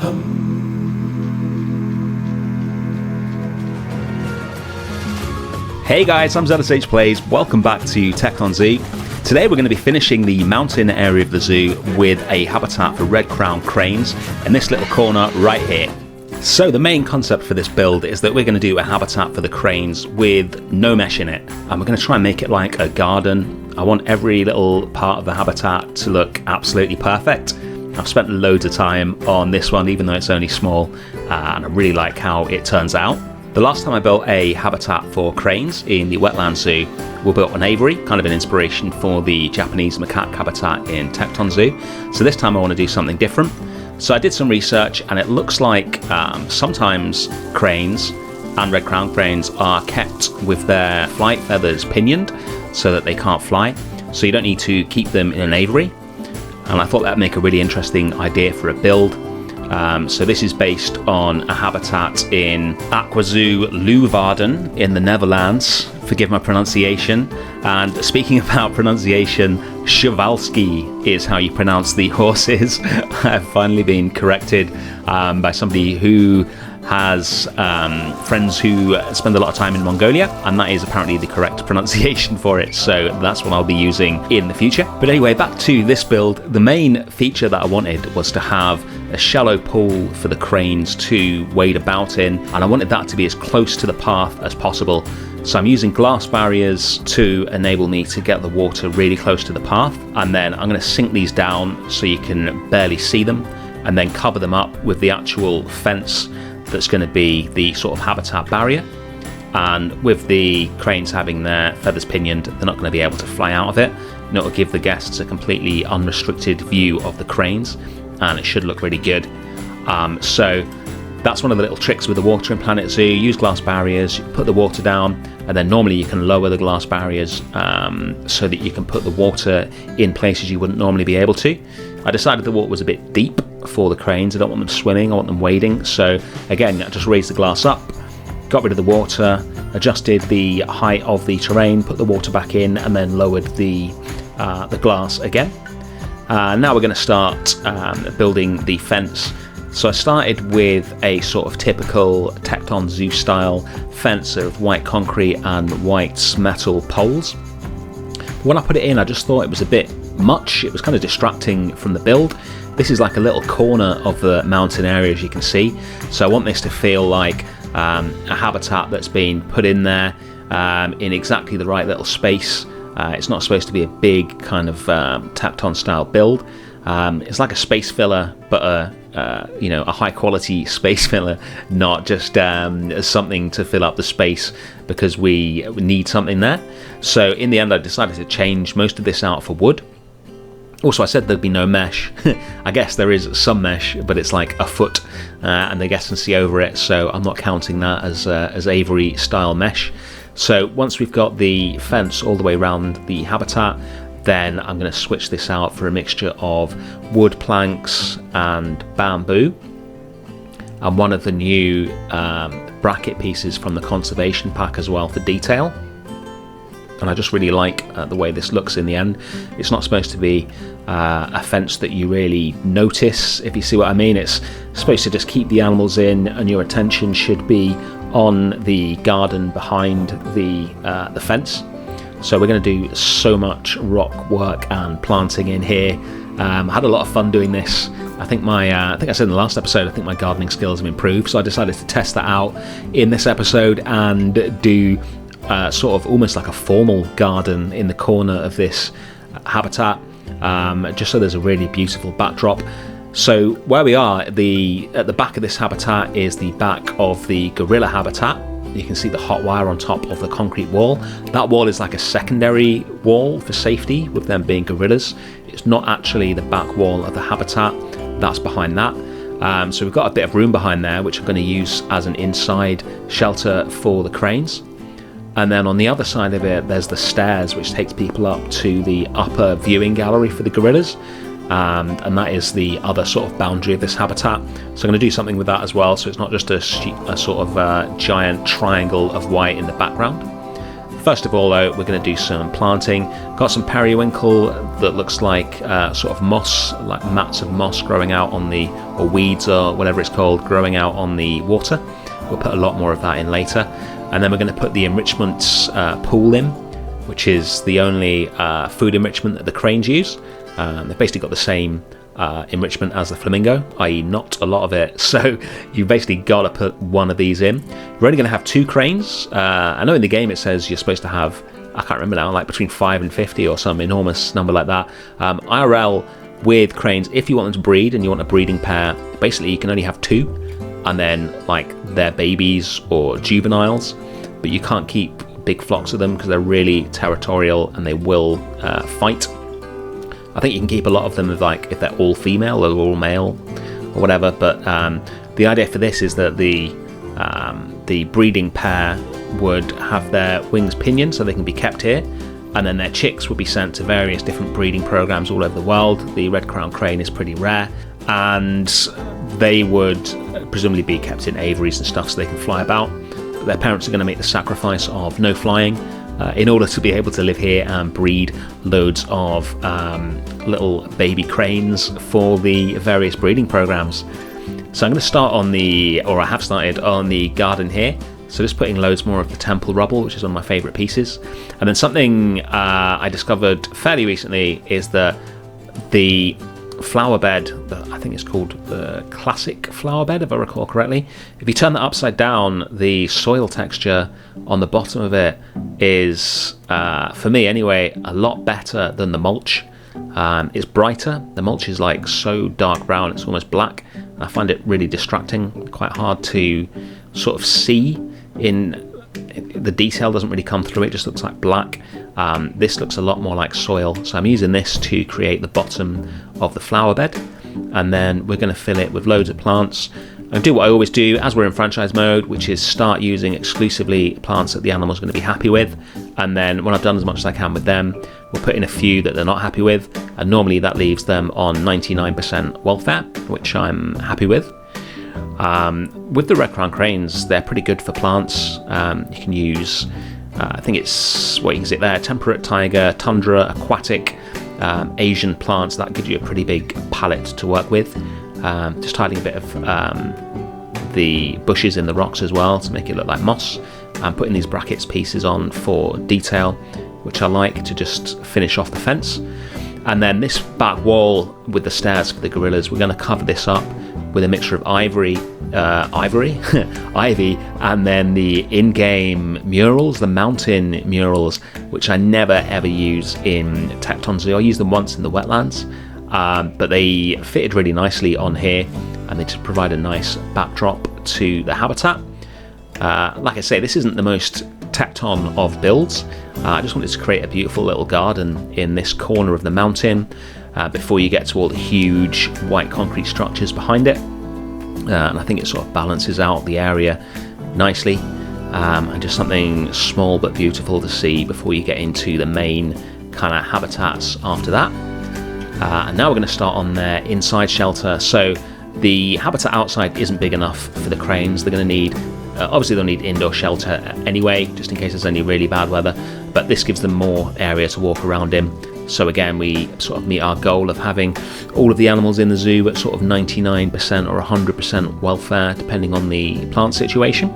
Hey guys, I'm ZSH Plays. Welcome back to Tekton Zoo. Today we're going to be finishing the mountain area of the zoo with a habitat for red-crowned cranes in this little corner right here. So the main concept for this build is that we're going to do a habitat for the cranes with no mesh in it, and we're going to try and make it like a garden. I want every little part of the habitat to look absolutely perfect. I've spent loads of time on this one, even though it's only small, and I really like how it turns out. The last time I built a habitat for cranes in the wetland zoo, we built an aviary, kind of an inspiration for the Japanese macaque habitat in Tekton Zoo. So this time I want to do something different. So I did some research, and it looks like sometimes cranes and red-crowned cranes are kept with their flight feathers pinioned so that they can't fly. So you don't need to keep them in an aviary. And I thought that'd make a really interesting idea for a build. So this is based on a habitat in AquaZoo Leeuwarden in the Netherlands. Forgive my pronunciation. And speaking about pronunciation, Przewalski is how you pronounce the horses. I've finally been corrected by somebody who has friends who spend a lot of time in Mongolia, and that is apparently the correct pronunciation for it, so that's what I'll be using in the future. But anyway, back to this build. The main feature that I wanted was to have a shallow pool for the cranes to wade about in, and I wanted that to be as close to the path as possible. So I'm using glass barriers to enable me to get the water really close to the path, and then I'm going to sink these down so you can barely see them, and then cover them up with the actual fence that's going to be the sort of habitat barrier. And with the cranes having their feathers pinioned, they're not going to be able to fly out of it, and it will give the guests a completely unrestricted view of the cranes, and it should look really good. So that's one of the little tricks with the water in Planet Zoo. Use glass barriers, put the water down, and then normally you can lower the glass barriers so that you can put the water in places you wouldn't normally be able to. I decided the water was a bit deep for the cranes. I don't want them swimming, I want them wading. So again, I just raised the glass up, got rid of the water, adjusted the height of the terrain, put the water back in, and then lowered the glass again. Now we're going to start building the fence. So I started with a sort of typical Tekton Zoo style fence of white concrete and white metal poles. When I put it in, I just thought it was a bit much. It was kind of distracting from the build. This is like a little corner of the mountain area, as you can see. So I want this to feel like a habitat that's been put in there in exactly the right little space. It's not supposed to be a big kind of Tekton style build. It's like a space filler, but a high quality space filler, not just something to fill up the space because we need something there. So in the end, I decided to change most of this out for wood. Also, I said there'd be no mesh. I guess there is some mesh, but it's like a foot, and the guests can see over it, so I'm not counting that as aviary style mesh. So once we've got the fence all the way around the habitat, then I'm going to switch this out for a mixture of wood planks and bamboo, and one of the new bracket pieces from the conservation pack as well for detail. And I just really like the way this looks in the end. It's not supposed to be a fence that you really notice, if you see what I mean. It's supposed to just keep the animals in, and your attention should be on the garden behind the fence. So we're going to do so much rock work and planting in here. I had a lot of fun doing this. I think I said in the last episode, I think my gardening skills have improved. So I decided to test that out in this episode and do sort of almost like a formal garden in the corner of this habitat, just so there's a really beautiful backdrop. So where we are, at the back of this habitat is the back of the gorilla habitat. You can see the hot wire on top of the concrete wall. That wall is like a secondary wall for safety, with them being gorillas. It's not actually the back wall of the habitat, that's behind that. So we've got a bit of room behind there, which I'm going to use as an inside shelter for the cranes. And then on the other side of it, there's the stairs, which takes people up to the upper viewing gallery for the gorillas. And that is the other sort of boundary of this habitat. So I'm going to do something with that as well, so it's not just a sort of giant triangle of white in the background. First of all though, we're going to do some planting. Got some periwinkle that looks like sort of moss, like mats of moss growing out on the, or weeds or whatever it's called, growing out on the water. We'll put a lot more of that in later. And then we're going to put the enrichments pool in, which is the only food enrichment that the cranes use. They've basically got the same enrichment as the flamingo, i.e. not a lot of it, so you basically got to put one of these in. We're only going to have 2 cranes. I know in the game it says you're supposed to have, I can't remember now, like between 5 and 50 or some enormous number like that. IRL with cranes, if you want them to breed and you want a breeding pair, basically you can only have 2, and then like they're babies or juveniles, but you can't keep big flocks of them because they're really territorial and they will fight. I think you can keep a lot of them if they're all female or all male or whatever, but the idea for this is that the breeding pair would have their wings pinioned so they can be kept here, and then their chicks would be sent to various different breeding programs all over the world. The red crown crane is pretty rare, and they would presumably be kept in aviaries and stuff so they can fly about. But their parents are going to make the sacrifice of no flying in order to be able to live here and breed loads of little baby cranes for the various breeding programs. So I'm going to start on I have started on the garden here. So just putting loads more of the temple rubble, which is one of my favourite pieces. And then something I discovered fairly recently is that the flower bed, I think it's called the classic flower bed if I recall correctly, if you turn that upside down, the soil texture on the bottom of it is, for me anyway, a lot better than the mulch. It's brighter. The mulch is like so dark brown, it's almost black. I find it really distracting, quite hard to sort of see. The detail doesn't really come through, it just looks like black. This looks a lot more like soil, so I'm using this to create the bottom of the flower bed, and then we're going to fill it with loads of plants and do what I always do as we're in franchise mode, which is start using exclusively plants that the animal's going to be happy with, and then when I've done as much as I can with them, we'll put in a few that they're not happy with, and normally that leaves them on 99% welfare, which I'm happy with. With the red crown cranes, they're pretty good for plants. You can use, I think it's, what you can see there, temperate, taiga, tundra, aquatic, Asian plants. That gives you a pretty big palette to work with. Just hiding a bit of the bushes in the rocks as well to make it look like moss. I'm putting these brackets pieces on for detail, which I like to just finish off the fence. And then this back wall with the stairs for the gorillas, we're going to cover this up with a mixture of ivy, and then the in-game murals, the mountain murals, which I never ever use in Tekton Zoo. I use them once in the wetlands, but they fitted really nicely on here, and they just provide a nice backdrop to the habitat. Like I say, this isn't the most Tekton of builds. I just wanted to create a beautiful little garden in this corner of the mountain before you get to all the huge white concrete structures behind it, and I think it sort of balances out the area nicely, and just something small but beautiful to see before you get into the main kind of habitats after that. And now we're going to start on their inside shelter. So the habitat outside isn't big enough for the cranes. They're going to need, obviously they'll need indoor shelter anyway, just in case there's any really bad weather, but this gives them more area to walk around in. So again, we sort of meet our goal of having all of the animals in the zoo at sort of 99% or 100% welfare, depending on the plant situation.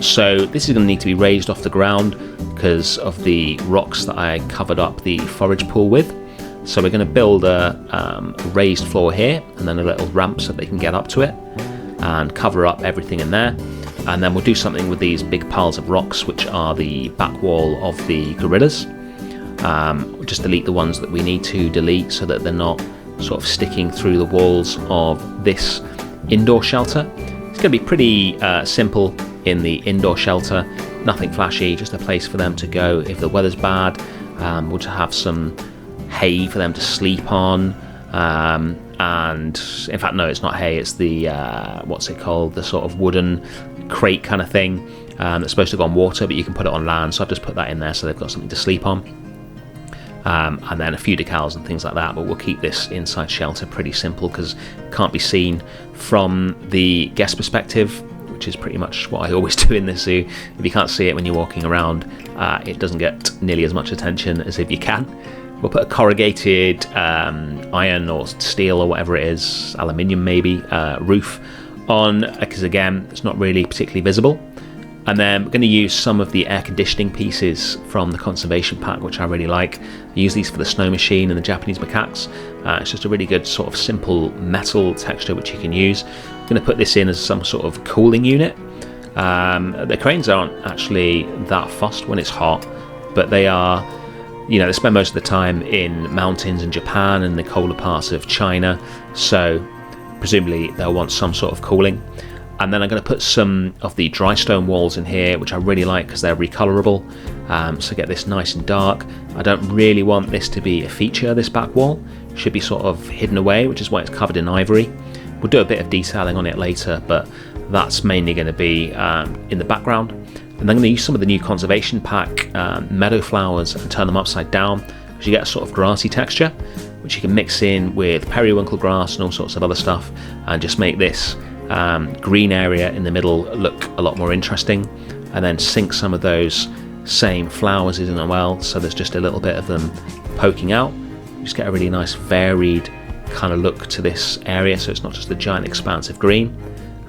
So this is going to need to be raised off the ground because of the rocks that I covered up the forage pool with. So we're going to build a raised floor here, and then a little ramp so they can get up to it, and cover up everything in there. And then we'll do something with these big piles of rocks, which are the back wall of the gorillas. Just delete the ones that we need to delete so that they're not sort of sticking through the walls of this indoor shelter. It's going to be pretty simple in the indoor shelter, nothing flashy, just a place for them to go if the weather's bad. We'll just have some hay for them to sleep on, and in fact no, it's not hay, it's the what's it called, the sort of wooden crate kind of thing that's supposed to go on water, but you can put it on land, so I've just put that in there so they've got something to sleep on, and then a few decals and things like that. But we'll keep this inside shelter pretty simple because it can't be seen from the guest perspective which is pretty much what I always do in this zoo. If you can't see it when you're walking around, it doesn't get nearly as much attention as if you can. We'll put a corrugated iron or steel or whatever it is, aluminium maybe, roof on, because again, it's not really particularly visible. And then we're going to use some of the air conditioning pieces from the conservation pack, which I really like. I use these for the snow machine and the Japanese macaques. It's just a really good sort of simple metal texture which you can use. I'm going to put this in as some sort of cooling unit. The cranes aren't actually that fussed when it's hot, but they are, you know, they spend most of the time in mountains in Japan and the colder parts of China, so presumably they'll want some sort of cooling. And then I'm going to put some of the dry stone walls in here, which I really like because they're recolorable. So get this nice and dark. I don't really want this to be a feature, this back wall. It should be sort of hidden away, which is why it's covered in ivory. We'll do a bit of detailing on it later, but that's mainly going to be in the background. And then I'm going to use some of the new conservation pack meadow flowers and turn them upside down, because you get a sort of grassy texture, which you can mix in with periwinkle grass and all sorts of other stuff, and just make this green area in the middle look a lot more interesting, and then sink some of those same flowers in as well, so there's just a little bit of them poking out. Just get a really nice varied kind of look to this area, so it's not just a giant expanse of green.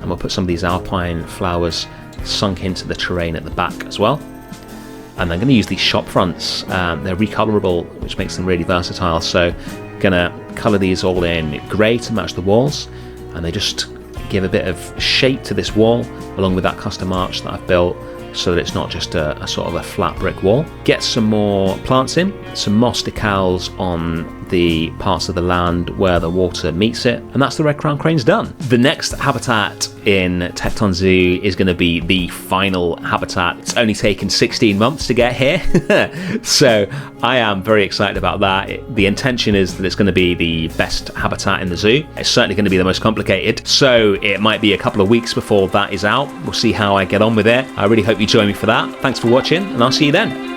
And we'll put some of these alpine flowers sunk into the terrain at the back as well. And I'm going to use these shop fronts. They're recolorable, which makes them really versatile, so I'm going to colour these all in grey to match the walls, and they just give a bit of shape to this wall along with that custom arch that I've built, so that it's not just a sort of a flat brick wall. Get some more plants in, some moss decals on the parts of the land where the water meets it, and that's the red crown cranes done. The next habitat in Tekton Zoo is going to be the final habitat. It's only taken 16 months to get here, so I am very excited about that. The intention is that it's going to be the best habitat in the zoo. It's certainly going to be the most complicated, so it might be a couple of weeks before that is out. We'll see how I get on with it. I really hope you join me for that. Thanks for watching, and I'll see you then.